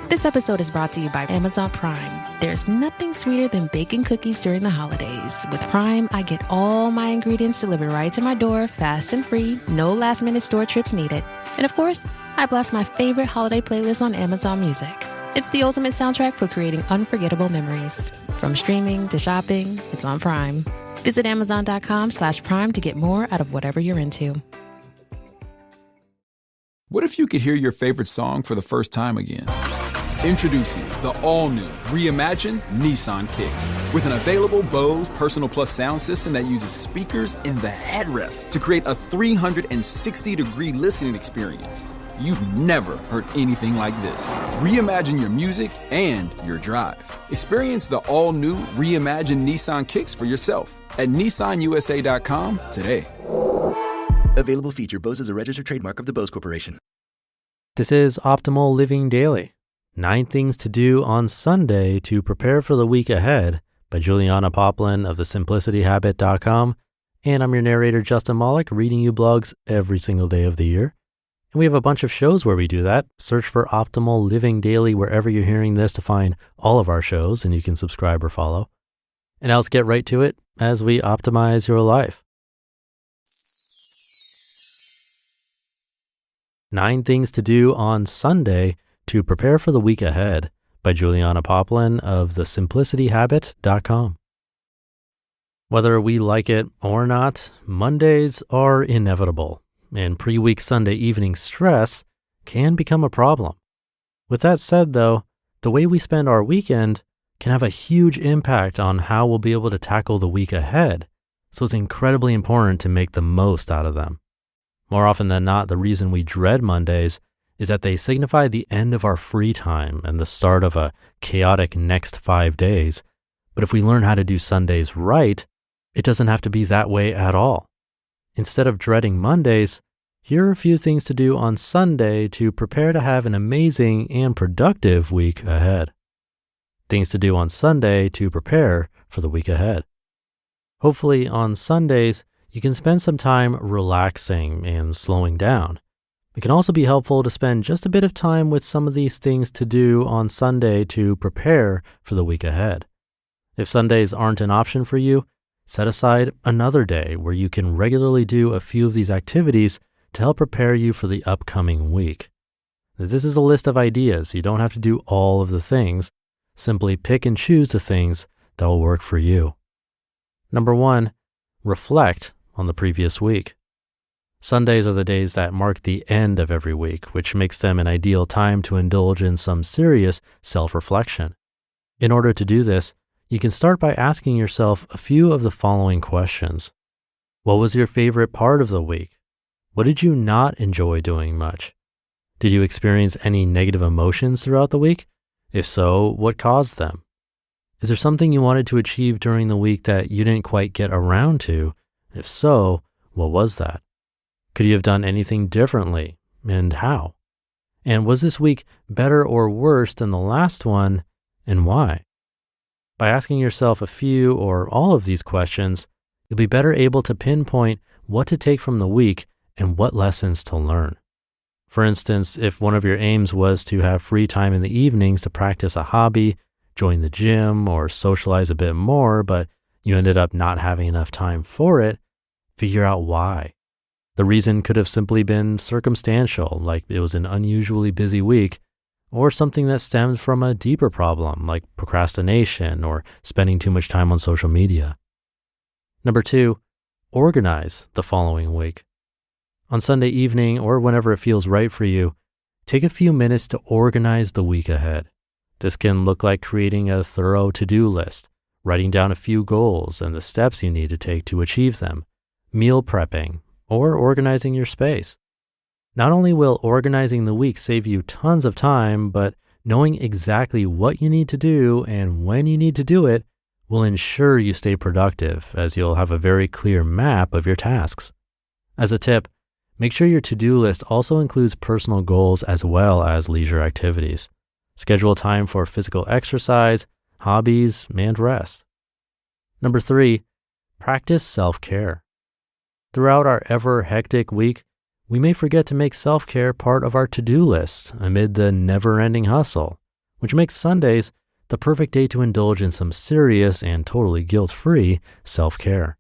This episode is brought to you by Amazon Prime. There's nothing sweeter than baking cookies during the holidays. With Prime, I get all my ingredients delivered right to my door, fast and free, no last-minute store trips needed. And of course, I blast my favorite holiday playlist on Amazon Music. It's the ultimate soundtrack for creating unforgettable memories. From streaming to shopping, it's on Prime. Visit Amazon.com/Prime to get more out of whatever you're into. What if you could hear your favorite song for the first time again? Introducing the all-new, reimagined Nissan Kicks. With an available Bose Personal Plus sound system that uses speakers in the headrest to create a 360-degree listening experience. You've never heard anything like this. Reimagine your music and your drive. Experience the all-new, reimagined Nissan Kicks for yourself at nissanusa.com today. Available feature. Bose is a registered trademark of the Bose Corporation. This is Optimal Living Daily. 9 Things to Do on Sunday to Prepare for the Week Ahead by Julianna Poplin of thesimplicity.habit.com. And I'm your narrator, Justin Malik, reading you blogs every single day of the year. And we have a bunch of shows where we do that. Search for Optimal Living Daily wherever you're hearing this to find all of our shows, and you can subscribe or follow. And now let's get right to it as we optimize your life. 9 Things to Do on Sunday to Prepare for the Week Ahead by Julianna Poplin of thesimplicity.habit.com. Whether we like it or not, Mondays are inevitable, and pre-week Sunday evening stress can become a problem. With that said, though, the way we spend our weekend can have a huge impact on how we'll be able to tackle the week ahead, so it's incredibly important to make the most out of them. More often than not, the reason we dread Mondays is that they signify the end of our free time and the start of a chaotic next 5 days. But if we learn how to do Sundays right, it doesn't have to be that way at all. Instead of dreading Mondays, here are a few things to do on Sunday to prepare to have an amazing and productive week ahead. Things to do on Sunday to prepare for the week ahead. Hopefully on Sundays, you can spend some time relaxing and slowing down. It can also be helpful to spend just a bit of time with some of these things to do on Sunday to prepare for the week ahead. If Sundays aren't an option for you, set aside another day where you can regularly do a few of these activities to help prepare you for the upcoming week. This is a list of ideas. You don't have to do all of the things. Simply pick and choose the things that will work for you. Number 1, reflect on the previous week. Sundays are the days that mark the end of every week, which makes them an ideal time to indulge in some serious self-reflection. In order to do this, you can start by asking yourself a few of the following questions. What was your favorite part of the week? What did you not enjoy doing much? Did you experience any negative emotions throughout the week? If so, what caused them? Is there something you wanted to achieve during the week that you didn't quite get around to? If so, what was that? Could you have done anything differently, and how? And was this week better or worse than the last one, and why? By asking yourself a few or all of these questions, you'll be better able to pinpoint what to take from the week and what lessons to learn. For instance, if one of your aims was to have free time in the evenings to practice a hobby, join the gym, or socialize a bit more, but you ended up not having enough time for it, figure out why. The reason could have simply been circumstantial, like it was an unusually busy week, or something that stemmed from a deeper problem, like procrastination or spending too much time on social media. Number 2, organize the following week. On Sunday evening, or whenever it feels right for you, take a few minutes to organize the week ahead. This can look like creating a thorough to-do list, writing down a few goals and the steps you need to take to achieve them, meal prepping, or organizing your space. Not only will organizing the week save you tons of time, but knowing exactly what you need to do and when you need to do it will ensure you stay productive, as you'll have a very clear map of your tasks. As a tip, make sure your to-do list also includes personal goals as well as leisure activities. Schedule time for physical exercise, hobbies, and rest. Number 3, practice self-care. Throughout our ever-hectic week, we may forget to make self-care part of our to-do list amid the never-ending hustle. which makes Sundays the perfect day to indulge in some serious and totally guilt-free self-care.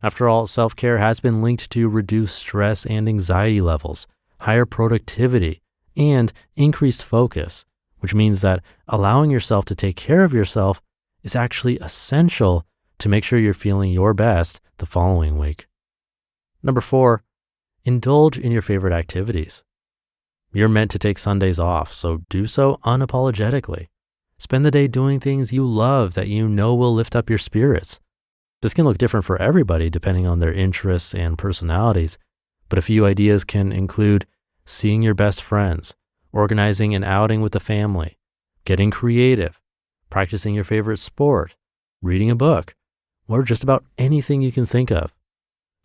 After all, self-care has been linked to reduced stress and anxiety levels, higher productivity, and increased focus, which means that allowing yourself to take care of yourself is actually essential to make sure you're feeling your best the following week. Number 4, indulge in your favorite activities. You're meant to take Sundays off, so do so unapologetically. Spend the day doing things you love that you know will lift up your spirits. This can look different for everybody depending on their interests and personalities, but a few ideas can include seeing your best friends, organizing an outing with the family, getting creative, practicing your favorite sport, reading a book, or just about anything you can think of.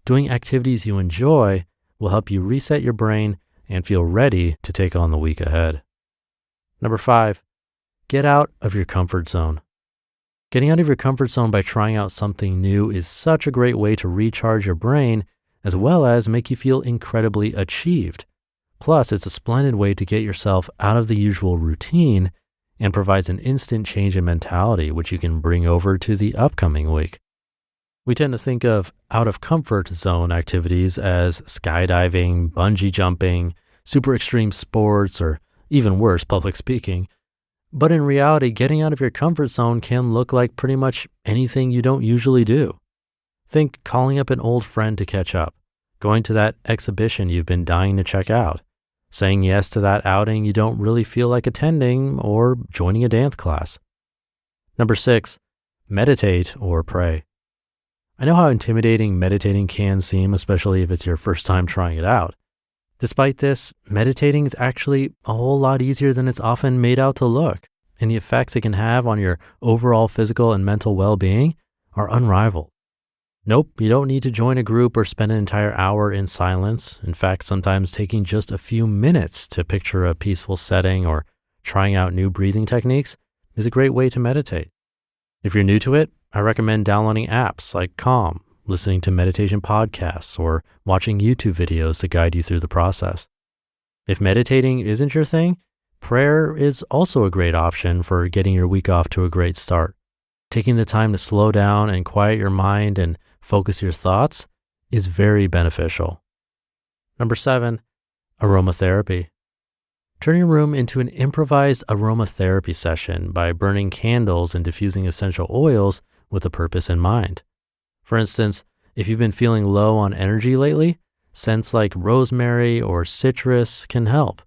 Doing activities you enjoy will help you reset your brain and feel ready to take on the week ahead. Number 5, get out of your comfort zone. Getting out of your comfort zone by trying out something new is such a great way to recharge your brain as well as make you feel incredibly achieved. Plus, it's a splendid way to get yourself out of the usual routine and provides an instant change in mentality, which you can bring over to the upcoming week. We tend to think of out of comfort zone activities as skydiving, bungee jumping, super extreme sports, or even worse, public speaking. But in reality, getting out of your comfort zone can look like pretty much anything you don't usually do. Think calling up an old friend to catch up, going to that exhibition you've been dying to check out, saying yes to that outing you don't really feel like attending, or joining a dance class. Number 6, meditate or pray. I know how intimidating meditating can seem, especially if it's your first time trying it out. Despite this, meditating is actually a whole lot easier than it's often made out to look, and the effects it can have on your overall physical and mental well-being are unrivaled. Nope, you don't need to join a group or spend an entire hour in silence. In fact, sometimes taking just a few minutes to picture a peaceful setting or trying out new breathing techniques is a great way to meditate. If you're new to it, I recommend downloading apps like Calm, listening to meditation podcasts, or watching YouTube videos to guide you through the process. If meditating isn't your thing, prayer is also a great option for getting your week off to a great start. Taking the time to slow down and quiet your mind and focus your thoughts is very beneficial. Number 7, aromatherapy. Turn your room into an improvised aromatherapy session by burning candles and diffusing essential oils with a purpose in mind. For instance, if you've been feeling low on energy lately, scents like rosemary or citrus can help.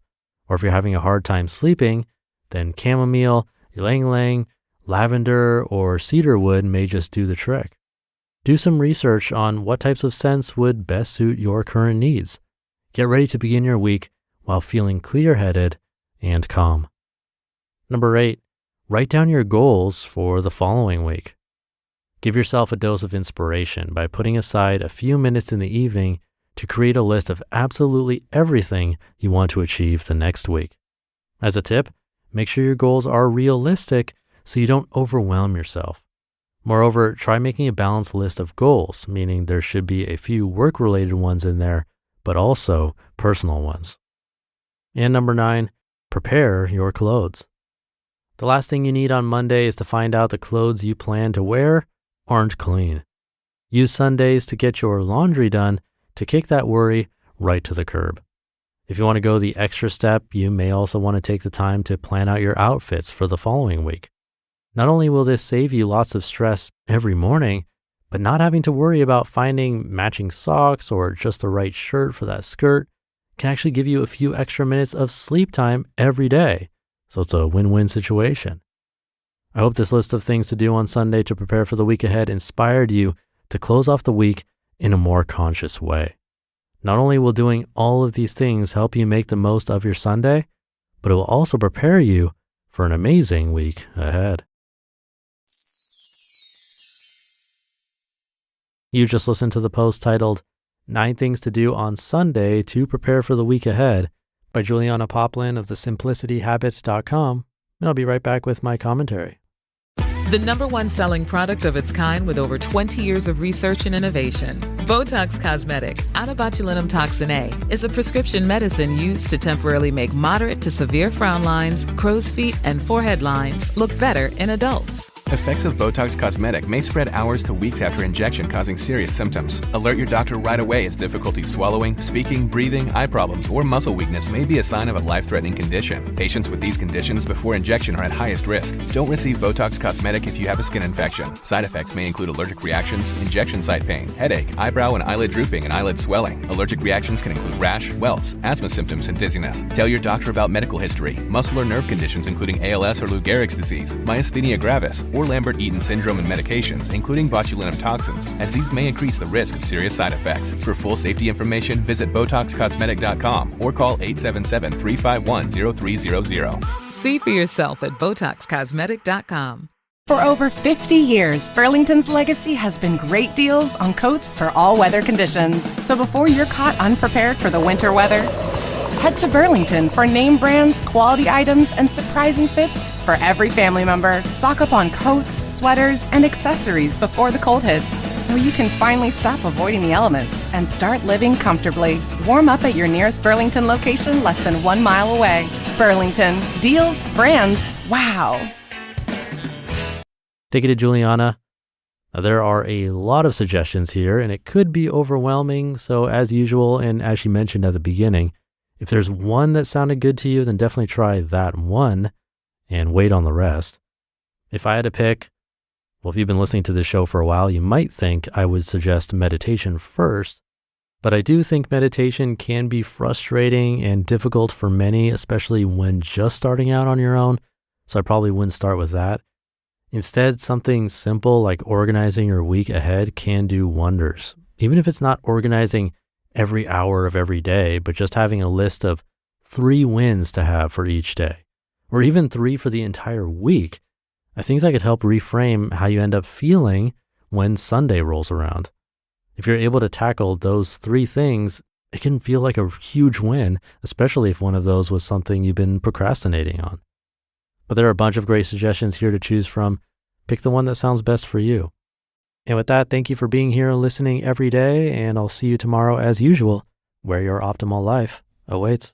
Or if you're having a hard time sleeping, then chamomile, ylang-ylang, lavender, or cedarwood may just do the trick. Do some research on what types of scents would best suit your current needs. Get ready to begin your week while feeling clear-headed and calm. Number 8, write down your goals for the following week. Give yourself a dose of inspiration by putting aside a few minutes in the evening to create a list of absolutely everything you want to achieve the next week. As a tip, make sure your goals are realistic so you don't overwhelm yourself. Moreover, try making a balanced list of goals, meaning there should be a few work-related ones in there, but also personal ones. And number 9, prepare your clothes. The last thing you need on Monday is to find out the clothes you plan to wear aren't clean. Use Sundays to get your laundry done to kick that worry right to the curb. If you want to go the extra step, you may also want to take the time to plan out your outfits for the following week. Not only will this save you lots of stress every morning, but not having to worry about finding matching socks or just the right shirt for that skirt can actually give you a few extra minutes of sleep time every day. So it's a win-win situation. I hope this list of things to do on Sunday to prepare for the week ahead inspired you to close off the week in a more conscious way. Not only will doing all of these things help you make the most of your Sunday, but it will also prepare you for an amazing week ahead. You just listened to the post titled 9 Things to Do on Sunday to Prepare for the Week Ahead by Julianna Poplin of thesisimplicityhabit.com, and I'll be right back with my commentary. The #1 selling product of its kind with over 20 years of research and innovation. Botox Cosmetic, out of botulinum toxin A, is a prescription medicine used to temporarily make moderate to severe frown lines, crow's feet, and forehead lines look better in adults. Effects of Botox Cosmetic may spread hours to weeks after injection, causing serious symptoms. Alert your doctor right away as difficulty swallowing, speaking, breathing, eye problems, or muscle weakness may be a sign of a life-threatening condition. Patients with these conditions before injection are at highest risk. Don't receive Botox Cosmetic if you have a skin infection. Side effects may include allergic reactions, injection site pain, headache, eyebrow and eyelid drooping, and eyelid swelling. Allergic reactions can include rash, welts, asthma symptoms, and dizziness. Tell your doctor about medical history, muscle or nerve conditions including ALS or Lou Gehrig's disease, myasthenia gravis, or Lambert-Eaton syndrome, and medications, including botulinum toxins, as these may increase the risk of serious side effects. For full safety information, visit BotoxCosmetic.com or call 877-351-0300. See for yourself at BotoxCosmetic.com. For over 50 years, Burlington's legacy has been great deals on coats for all weather conditions. So before you're caught unprepared for the winter weather, head to Burlington for name brands, quality items, and surprising fits for every family member. Stock up on coats, sweaters, and accessories before the cold hits, so you can finally stop avoiding the elements and start living comfortably. Warm up at your nearest Burlington location less than 1 mile away. Burlington. Deals, brands, wow. Thank you to Julianna. Now, there are a lot of suggestions here, and it could be overwhelming. So as usual, and as she mentioned at the beginning, if there's one that sounded good to you, then definitely try that one and wait on the rest. If I had to pick, well, if you've been listening to this show for a while, you might think I would suggest meditation first, but I do think meditation can be frustrating and difficult for many, especially when just starting out on your own. So I probably wouldn't start with that. Instead, something simple like organizing your week ahead can do wonders. Even if it's not organizing every hour of every day, but just having a list of 3 wins to have for each day, or even 3 for the entire week, I think that could help reframe how you end up feeling when Sunday rolls around. If you're able to tackle those 3 things, it can feel like a huge win, especially if one of those was something you've been procrastinating on. But there are a bunch of great suggestions here to choose from. Pick the one that sounds best for you. And with that, thank you for being here and listening every day, and I'll see you tomorrow as usual, where your optimal life awaits.